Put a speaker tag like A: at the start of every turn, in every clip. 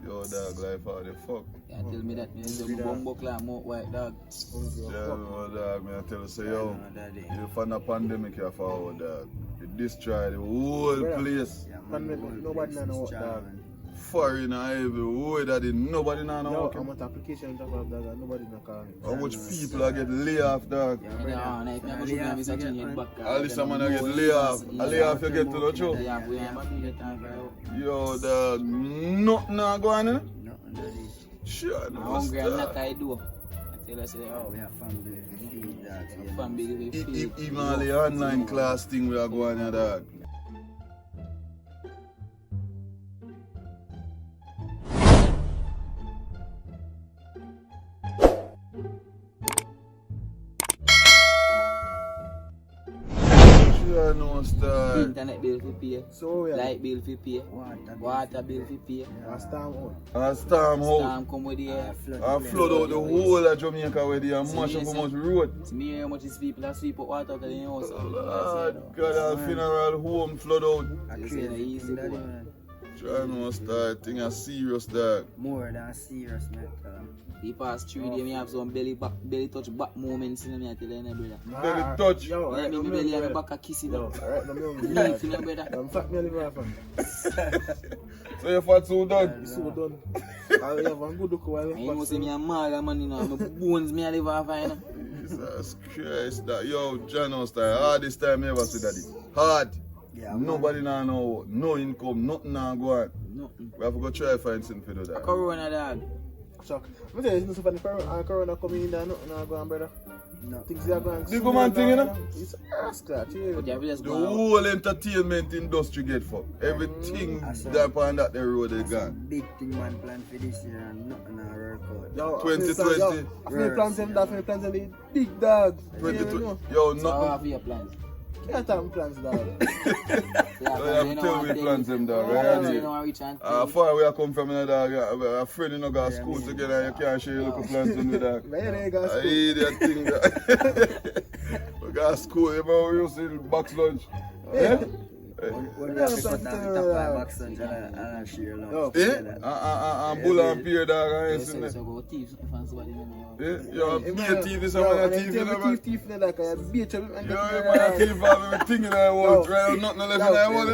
A: Yo, dog, life how the fuck.
B: Yeah, tell me that. You bumbo clan, more white dog.
A: Yeah, dog, me I tell you, say, yo, you find a pandemic here forward, dog. It destroyed the whole place.
C: Pandemic, nobody know what, dog.
A: Foreign everywhere that nobody know what.
C: How much application talk about, dog, nobody know call me.
A: How much people are get lay off, dog. At least someone get lay off. A lay off you get to the show. Yo, dog, nothing not going on. Sure, no.
B: Hungry and not I do. Tell us,
D: Oh, we have family.
A: Even all the online class thing we are going on, dog. Sure, no, star.
B: internet bill for pay,
C: So, yeah.
B: light bill for pay, water bill for pay.
C: A storm out.
A: A storm out.
B: Storm come with the air.
A: And flood out the whole of Jamaica where they are mash up how much road.
B: It's me hear how much these people that sweep out water out of the house.
A: Lord God, a funeral home flood out.
B: You say that easy, boy.
A: Try no start, thing a serious dog.
D: More than serious, man.
B: The past 3 days, me have some belly touch back moments in me, I tell you, brother.
A: Belly touch.
C: Yo,
B: Yeah,
C: alright,
B: me belly have a back a kiss it
C: Yo,
B: up.
C: alright, I'm
B: Leave in your brother.
C: I'm fat me liver from.
A: So you fat so done?
C: So done. I have one good look while
B: And you know, say me a mad man, you know, my bones me a live off, you know.
A: Jesus Christ, that yo, Jano style, hardest time I ever see daddy. Hard.
D: Yeah,
A: Nobody now know, no income, nothing now go on.
B: Nothing.
A: We have to go try to find something to do that.
B: Corona dog.
C: So, I'm telling you, something corona coming in there, nothing now going, brother.
D: No.
C: Things they are going.
A: The government thing, you know?
C: It's a scratch,
B: But
C: yeah.
B: you have to just
A: The
B: go out.
A: whole entertainment industry get fucked. Everything that on that the road is gone.
D: Big thing man plan for this year and nothing work out.
C: Yo,
A: 2020.
C: I feel plans them, that feel plans them, the big dog.
A: 2020. Yo,
B: So how
A: nothing.
B: have your plans?
C: Can't have plans, dog.
A: You have to tell me plans them dog,
B: You
A: right?
B: know, reach and
A: Far away I come from, you know, dog. A friend in go to school together and you can't share your little plans with me, dog.
C: Man, they got
A: I
C: school.
A: hate that thing, dog. We got to school, you know, we used to box lunch. Yeah?
D: When we have to cut off the top 5 box and I'll share love.
A: Yeah? Bull and peer, dog, I ain't seen that.
B: So go thieves, fancy what you know.
A: Yeah? Yo, be a TV, someone a TV, you know, man.
C: Thief, like a beach.
A: Yo, man, a TV have everything in that world. Right? Nothing left in that world.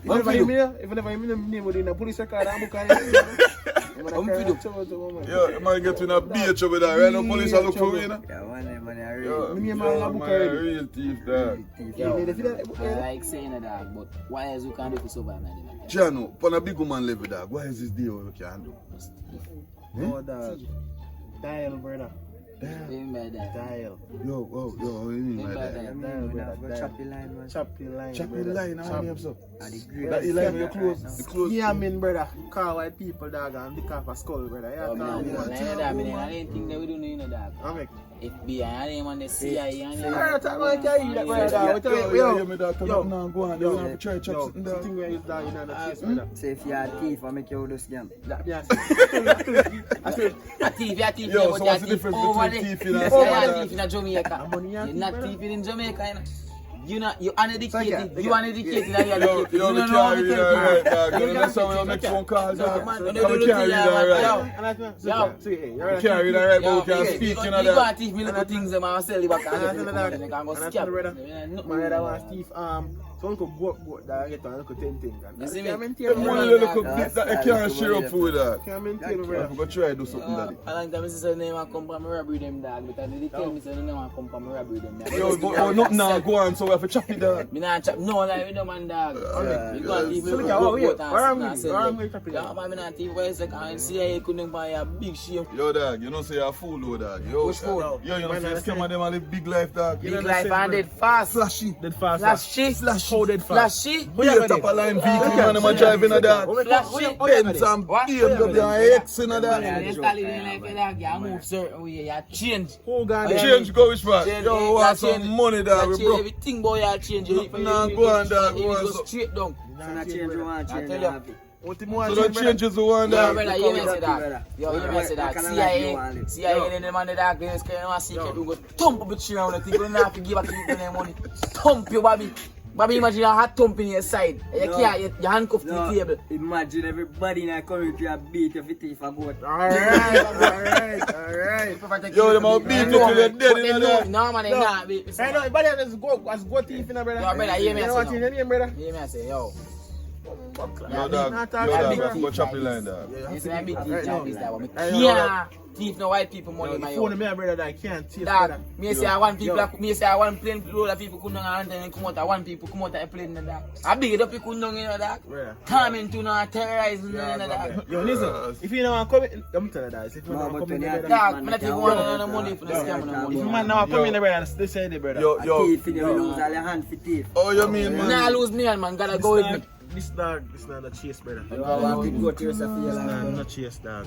C: If I never even name with the police record, I'm
A: Yo, you might get in a beach over there, right? No police are look for you, you know?
D: Yeah, one day, man, I
A: Yo,
D: really
A: man, a real thief, dog.
B: I like saying that, dog, but why is you can't do for survive, man?
A: Jano, on a big woman level, dog, why is this deal you can't do?
C: No, dog. Dial, brother.
B: Even by that.
C: Dial.
A: Yo, what do you mean by that?
C: Dial, brother.
D: chop the line, man.
C: Chop the line.
A: Chop the line, how many episodes?
D: And the grade.
A: That line with your clothes.
C: Yeah, I mean, brother. Call white people, dog, and lick off a skull, brother. Yeah,
B: Oh,
C: call
B: man,
C: woman.
B: I didn't think they would do no, dog.
C: I'm like,
B: FBI, I didn't want the CIA, and
C: brother, talk about that, brother.
A: Yo, you me dog, tell them now, go on, they want to try chop something,
C: The
A: dog.
C: thing where you die in the face, brother.
D: Say if you're a thief, I make you do scam.
C: Yes.
B: A thief,
A: Yo,
B: but
A: so
B: you're
A: what's the difference
B: over
A: between
B: there.
A: thief and
B: You're
A: a
B: a thief in Jamaica. You're not thief in Jamaica, you know. You're uneducated. You're uneducated and you're
A: Yo,
B: educated.
A: yo,
B: You
A: we
B: don't know how
A: can't
B: to
A: read
B: tell
A: that right,
B: people.
A: dog. You know, that's how we make phone calls, dog.
B: man,
A: We
B: don't do
A: can't read
B: that,
A: that
B: man.
A: right.
C: Yo.
A: We can't read that right, but we
B: Yo,
A: can
B: okay,
A: speak, you know
B: you go
A: that.
B: and teach me little things them and I'll sell you back and
C: And
B: get
C: I
B: it. Then I can go
C: and
B: scam.
C: brother.
B: Nothing.
C: My other one, Steve, so we could go that get on, look at 10 things.
B: You see me?
C: Can't maintain,
A: Them
C: brother.
A: one little bit that you can't share up with that.
C: Can't maintain,
A: We
C: brother.
A: have to try to do something, daddy.
B: A long time I say name and come from my robbery them dog, but they tell me say no one come from my robbery them dog.
A: Yo, but nothing now go on, so we have to chop it, dog.
B: Me not chop no like with no man dog. You can't even
C: So look at what we chopping
B: yeah, man, me not even why second CIA couldn't buy a big shame.
A: Yo, dog, you know say you're a fool, though, dog. Yo,
B: Which fool?
A: Yo, you know say scam of them and live big life, dog.
B: Big life and dead fast.
A: Flashy.
C: Dead fast.
B: Flashy.
C: How dead fast?
B: Flashy.
A: Be a top of line vehicle, man, I'm driving a dog.
B: Flashy.
A: Benz and
B: What?
A: BMW and X in a dog.
B: Yeah, they start living like a dog. You move certain way. You change.
C: Who got
B: Yeah.
C: it?
A: Change go which part?
B: Change,
A: Yo,
B: yeah,
A: want
B: change.
A: some money, dog, we
B: Change
A: broke.
B: everything, boy. You change.
A: Nah, go on, dog, go
B: You
A: on,
B: go
A: so-
B: straight down.
D: So not change you want,
B: I
D: change
B: tell
D: you
B: you.
D: have it.
C: What the more
A: So don't change it to one,
B: Yo,
A: dog.
B: brother, you may say that. Yo, you may say that.
D: What kind of life you
B: CIA
D: want?
B: and them on the dark days, can you see you go thump up the tree around the thing, you don't have to give back people their money. Thump your baby. Bobby, imagine a hot thump in your side. You can't, you handcuffed to the table.
D: Imagine everybody in a community a beat every thief a goat.
C: Alright.
A: Yo, them all beat you till you're dead in there.
B: No, man, they not.
C: I know, but as go thief in a brother.
B: Yo, brother, hear me
C: You know what
B: say
C: your name, brother?
B: Hear me I say, yo.
A: Yo, dog, go chop the line, dog.
B: It's a big thief job is that one. Yeah, thief no white people money, my
C: Phone
B: yo.
C: me, brother, that I can't taste,
B: Dog,
C: brother.
B: me say I want people, me say I want plane load of people come down and come out. I want people come out and plane in dog. I big it up, you come down, you know, dog. Come into no terrorizing, you know, dog.
C: Yo, Nizzle, if you don't want to come in, I'm telling you that. If you don't want to come in, brother.
B: Dog, I'm not even want no money for the scam no
C: If
B: money.
C: you man now come in, brother, they say the brother.
A: Yo.
D: Thief in your lose all your hand for thief.
A: Oh, you mean, man?
B: Nah, lose me, man. Gotta go with me.
C: This dog, this not a chase, brother.
D: You want to go to yourself for your
C: This
D: life.
C: not chase, dog.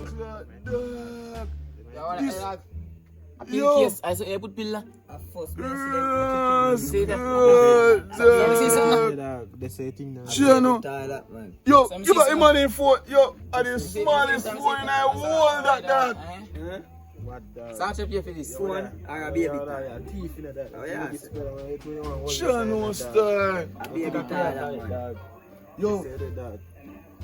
B: Pill case, I say, put pill.
D: A first
B: Say that.
C: They say thing now.
A: Sure, no.
D: toilet, man.
A: Yo, you got him money for, yo, are the smallest phone in the world, that dog.
C: What dog?
B: Start up here for this.
D: Phone or a baby
C: Yeah,
D: toilet.
C: thief in that.
D: Oh, yeah.
A: Sure, no, star.
D: A baby toilet, man.
A: Yo,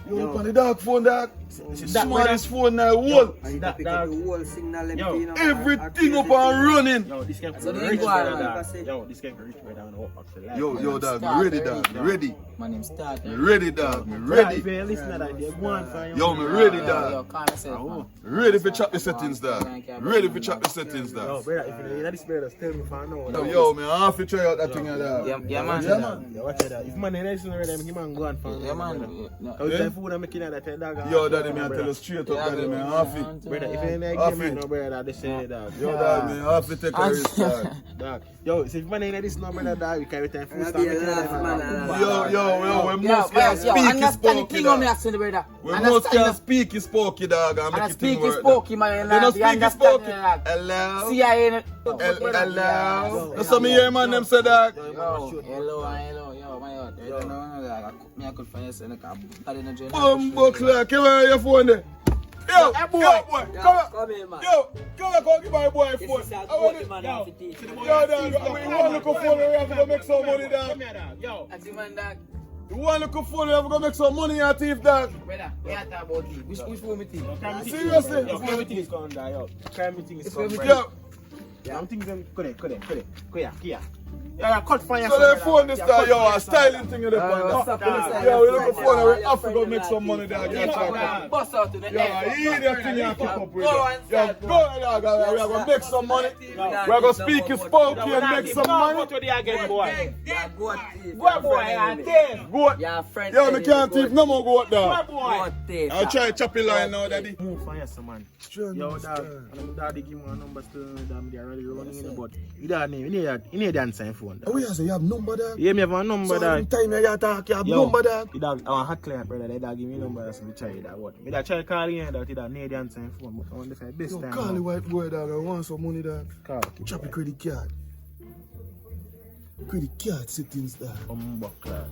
A: yo, on the dog phone, dog. Smallest phone in the world.
D: And you can pick up the whole signal empty, you know,
A: Everything up and running.
C: Yo, this can
B: So
C: be
B: they
C: rich,
B: go
C: brother.
D: on.
C: Yo, this can be rich, brother. On the up box.
A: Yo, dog, me ready, dog. Me ready.
B: My name start.
A: Me ready, dog. Me
C: If
A: ready.
C: you listen to that, they go on for you.
A: Yo, me ready,
B: Yo,
A: dog.
B: calm yourself, man.
A: Ready for chop the settings, dog. Ready for chop the settings,
C: Yo,
A: dog.
C: brother, if you know this brother, tell me for now.
A: Yo, me half to try out that thing, dog.
B: Yeah, man.
A: Yeah, man.
C: Yo, watch that. If man ain't listening to them, he man go on for
B: Yeah, man.
C: Cause the food I'm making that dog.
A: Yo, daddy, me I tell you straight up, daddy, me half it.
C: Brother, if you ain't
A: Half
C: like game,
A: it.
C: no brother, they say that.
A: Yo, dog, me half to take a risk, dog.
C: Dog. Yo, so if man ain't this number, dog, you carry time food
D: I'll
C: start
D: be a
C: making
D: laugh,
C: that.
D: man.
A: Yo, we
B: Yo,
A: must get
B: yo,
A: speak is
B: understand the
A: spooky,
B: thing on me
A: dog.
B: accent, brother.
A: We must get speak is spooky, dog, and make
B: And
A: it
B: speak
A: thing
B: is
A: work, dog.
B: spooky, man.
A: You know speak is spooky.
B: Hello.
A: Hello.
B: CIA.
A: Hello. That's what me hear man them say, dog.
B: Yo, hello. Yo, my God. You don't know, dog. Me I could find yourself in a journey.
A: Bumbo clock, give me your phone there. Yo, boy,
D: Come here, man.
A: come give my boy a phone.
D: This is a
A: I want it.
D: man off the thief.
A: Yo, dog, we want to look phone, we have to go make some money, dog.
C: Yo.
B: That's the man, dog.
A: We want to look phone, we have to go make some money, your thief, dog.
B: Brother, we are talking about it. Which phone me think?
A: Seriously?
C: Yo, crime meeting is going down, yo. Crime meeting is going down.
A: Yo,
C: I'm thinking, Kia. Yeah, cut fire.
A: so they phone this time, yo, a styling thing in the
D: What's
A: phone.
D: up,
A: Yo, we look at phone, we have to go make some money, dog. Yeah,
B: Bust out to the
A: yo,
B: head.
A: eat that thing you have to keep up with.
B: Go
A: Yo,
B: inside,
A: go, dog, we are going to make some money. We are going to speak his spooky and make some money.
C: to the again, boy.
D: Yeah, goat thief.
C: Boy, and then.
A: Goat.
D: Yeah, friend.
A: Yo, me can't thief no more goat, dog.
D: Goat thief.
A: I'll try to chop your line now, daddy.
C: Move fire, some man. Yo, dog. And daddy give me a number still. They are already running in the butt. You don't need, you need an sign phone.
A: Oh, yeah, so you have number, dog?
C: Yeah, me have a number,
A: So
C: dog.
A: every time you talk, you have
C: Yo,
A: number, dog?
C: he dog, I want hot client, brother. They dog give me number, so me try that. What? Me that try calling you, that he dog need the answer phone. But I want to find best
A: Yo,
C: time.
A: call the white boy, dog. I want some money, dog.
C: Call.
A: Chop your credit card. Credit card settings, dog.
C: Buckler.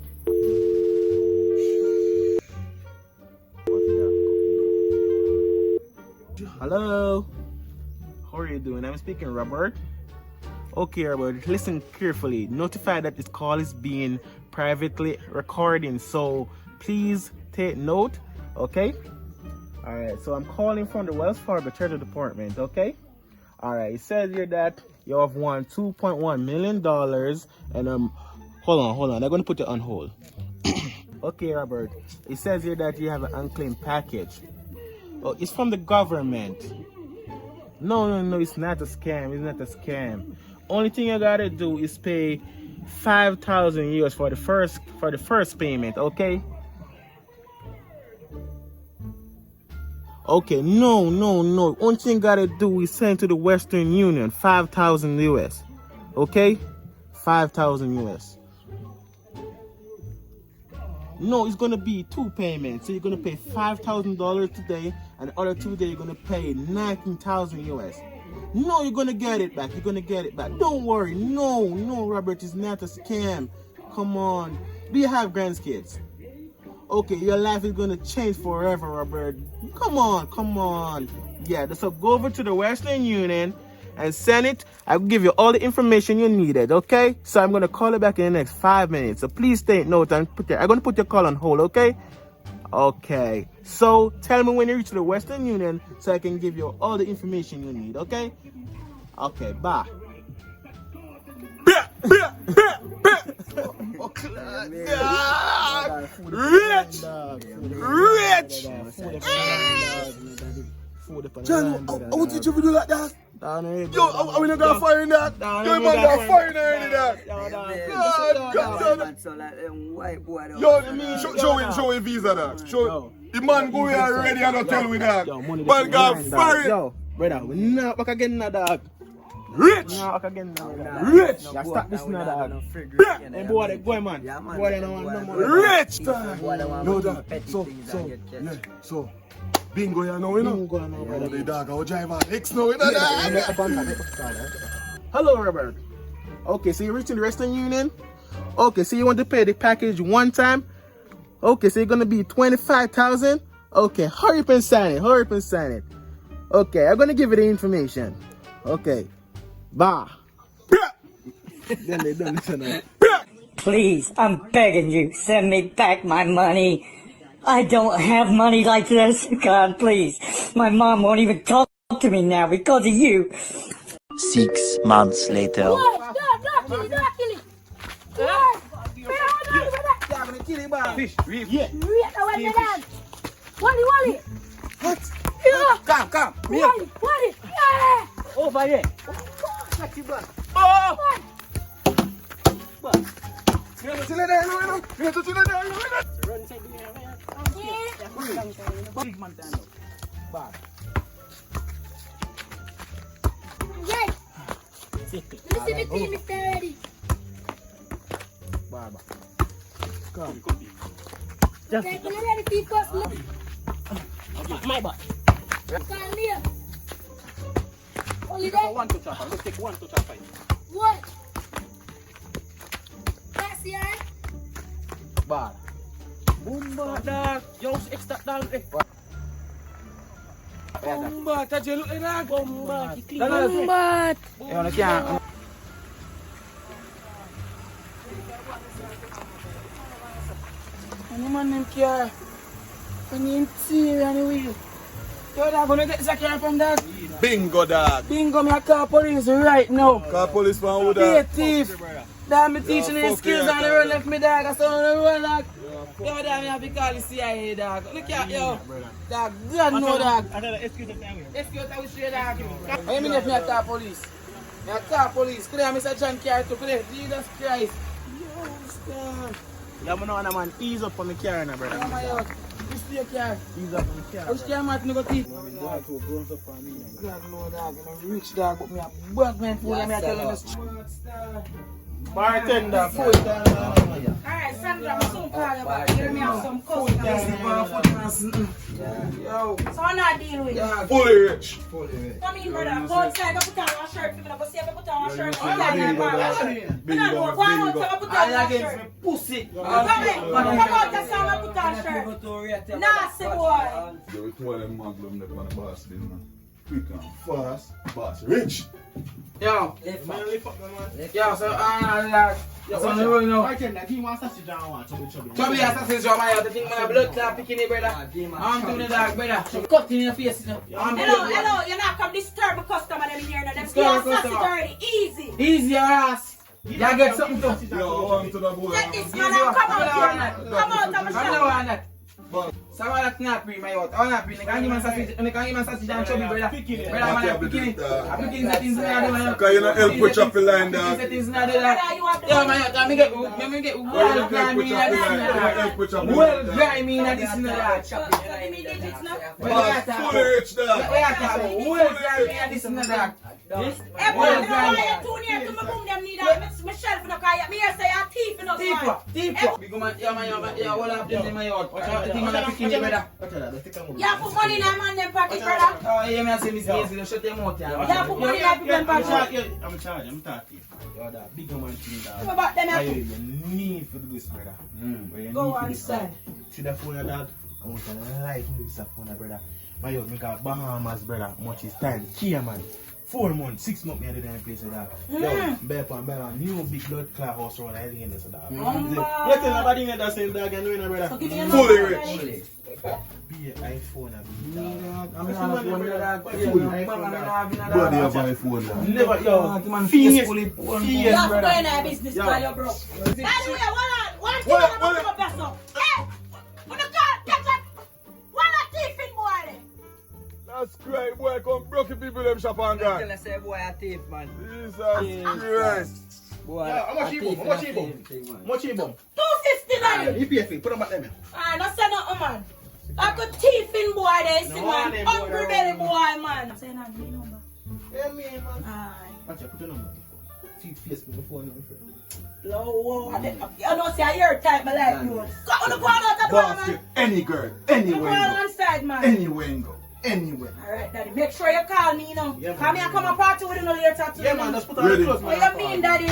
C: Hello. How are you doing? I'm speaking, Robert. Okay, Robert. Listen carefully. Notify that this call is being privately recorded, so please take note. Okay. All right. So I'm calling from the Wells Fargo Treasury Department. Okay. All right. It says here that you have won $2.1 million, and hold on. I'm gonna put it on hold. Okay, Robert. It says here that you have an unclaimed package. Oh, it's from the government. No, it's not a scam. It's not a scam. Only thing you gotta do is pay 5,000 euros for the first payment. Okay. Okay. No. Only thing you gotta do is send to the Western Union 5,000 US. Okay. 5,000 US. No, it's gonna be two payments. So you're gonna pay $5,000 today, and the other 2 days you're gonna pay 19,000 US. No, you're gonna get it back. Don't worry. No, Robert, it's not a scam. Come on. Do you have grandkids? Okay, your life is gonna change forever, Robert. Come on. Yeah, so go over to the Western Union and send it. I'll give you all the information you needed, okay? So I'm gonna call you back in the next 5 minutes. So please take note and I'm gonna put your call on hold, okay? Okay. So tell me when you reach the Western Union so I can give you all the information you need, okay? Okay, bye. Rich!
A: John, how did you do like that? Yo, are we not gonna fire in that? Yo, man, gonna fire in that. Yo, show him visa that. Show the man go here already and not tell me that. Man, gonna fire.
C: Yo, brother, we not back again now, dog.
A: Rich!
C: Not back again now, dog.
A: Rich!
C: Yeah, stop this now, dog. Hey, boy, go man. Boy, they don't want no more.
A: Rich! No, dog. So, bingo here now, you know?
C: Bingo now, brother.
A: The dog, I'll drive on X now, you know that?
C: Hello, Robert. Okay, so you're reaching the Western Union. Okay, so you want to pay the package one time. Okay, so you're gonna be 25,000. Okay, hurry up and sign it. Hurry up and sign it. Okay, I'm gonna give you the information. Okay, bye. Then they don't listen.
E: Please, I'm begging you, send me back my money. I don't have money like this. God, please. My mom won't even talk to me now because of you.
F: 6 months later.
G: Don't kill it.
B: Fish, reef.
C: Yeah.
G: Wally.
C: What?
B: Come.
G: Wally. Yeah.
B: Over here.
C: Oh!
B: Big man down. Bad.
G: Yeah. Listen to me, Mr. Ready.
C: Baba. Come.
G: Just ready to keep us.
B: My bad.
G: Can't leave. Only
B: You
G: that.
B: got one to chop. Let's take one to chop.
G: What? That's the eye.
B: Bad. Bomba dog. Yo, extra dog. Bomba, taje look dog. Bomba.
G: Bomba.
B: Yo, no can't. Any man them care. When you interior anyway. Yo, dog, gonna get this car from dog.
A: Bingo, dog.
B: Bingo, me a call police right now.
A: Call police man who
B: Be a
A: that?
B: thief. Dad, me teaching
A: Yeah,
B: the skills
A: fuck
B: on
A: yeah,
B: the road left me dog. I saw on the road dog. Yo, dad, me have to call the CIA dog. Look at yo. Dog, God no dog.
C: I got an excuse to tell you.
B: Excuse me, straight dog. I mean if me a call police. Me a call police. Could I Mr. John Carter to play? Jesus Christ. Yo, stop.
C: Yeah, man, no, man, ease up on the car now, brother.
B: Oh my God. This is your car.
C: Ease up on the car.
B: Which car man go teeth?
C: God
B: No dog, I'm a rich dog, but me a bad man fool. I'm telling this.
C: Bartender, food.
G: Alright, Sandra, I'm soon call you back. Hear me have some customers.
B: Yo,
G: So I'm not dealing with you.
A: Fully rich.
G: Come in, brother. Go outside, go put on one shirt for me. Go see if I put on one shirt. Come on, go out, go put on
B: I
G: one
B: against
G: shirt.
B: me pussy.
G: Come out, just come and put on shirt. Nasty boy.
A: Yo, it's one of them maglum that on the boss thing, man. Quick and fast, boss rich.
B: Yo, yo, so like, so on the road now. Chubby assassin's job, my the thing when I blood clot picking it, brother. I'm doing the dog, brother. Cut in your face, you know.
G: Hello, you're not come disturb a customer them in here now. Them
B: Disturb
G: sassy
B: customer.
G: dirty, easy.
B: Easy your ass. You get something to.
A: Yo, on to the boy.
G: Get this man out, come out here. Come out of my
B: I'm
G: shop.
B: not on that. So I want to not pre my out. I want to pre. I can't give my sausage and chubby, brother. Brother, I'm picking it. I'm picking settings in there.
A: Because you know help with chopping line, dog.
B: Settings in there. Yo, my out. Let me get well grimy in this. Well grimy in this in there.
G: Give me digits now.
A: Fully rich, dog.
B: Well grimy in this in there.
G: Hey, boy, I don't know why you're too near to my boom them need that. My shelf in the car. Me here say I'm thief in the car.
B: Tipo. We go man, yeah, all of them in my yard. The thing man picking it, brother.
G: You put money in a man them pocket, brother.
B: Oh, yeah, me say this easy. Shut them out, yeah.
G: You put money in a them pocket.
C: I'm talking. Yo, that big man thing, dog.
G: Come about them
C: Why
G: here.
C: you need for this, brother? Where you
G: Go
C: need for
G: on,
C: this,
G: son.
C: see the phone, dog? I want to like this phone, brother. My yo, me got Bahamas, brother. Much is time. Kia, man. 4 months, 6 months, me at the damn place, dog. Yo, bear pan, new big blood clot house around the end, dog. Let nobody know that same dog, and know, brother.
G: So give me a
A: Fully
G: number,
A: rich.
G: daddy.
C: Be an iPhone,
B: I'm not a phone, dog.
A: Bloody have iPhone now.
C: Never, yo,
B: Man,
C: Phineas,
B: fully
G: You
C: Phineas,
G: have to go
C: brother.
G: in our business,
C: Yeah.
G: while you're broke. Anyway, one thing I'm going to pass up. Hey, when you can't catch up, one a thief in boy there.
A: That's great, boy. Come broke people them shop and
D: Tell
A: gone.
D: us, say, boy, a thief, man.
A: Jesus Christ.
D: Boy,
C: Yeah, how much
D: a
C: you
D: thief
C: bum?
D: in
C: How much
D: a
C: you bum?
D: thief thing, man.
C: Much you bum?
G: 250 daddy.
C: You pay for it, put them back there, man.
G: Ah, no say nothing, man. Like a thief in boy there, see,
C: No,
G: man.
C: them boy
G: Hungry
C: there,
G: belly
C: man.
G: boy, man. Say nothing, me number.
C: Yeah, man.
G: Aye.
C: Watch out, put your number. See Facebook before you know.
G: Lord, you don't say your type, but like you. Go on the corner of the bar,
A: Boss,
G: man.
A: any girl,
G: Go
A: anywhere
G: on
A: you
G: one side, man.
A: go. Anywhere you go. Anywhere.
G: Alright, daddy. Make sure you call me, you know.
C: Yeah,
G: Come here, come and party with you no later too.
C: Yeah, man, just put on the
A: Ready.
C: clothes, man.
G: What you mean, daddy?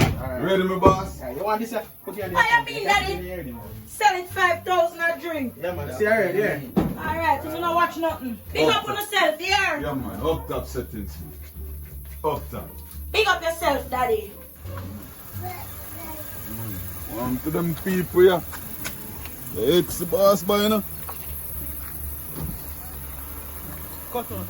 A: Ready, my boss?
C: Yeah, you want this? Put your
G: What you mean, daddy? Selling 5,000 a drink.
C: Yeah, man. See, already, yeah.
G: Alright, you don't watch nothing. Big up on yourself, here.
A: Yeah, man. Up top settings. Up top.
G: Big up yourself, daddy.
A: To them people, yeah. The ex-boss, boy, you know.
C: Cut out.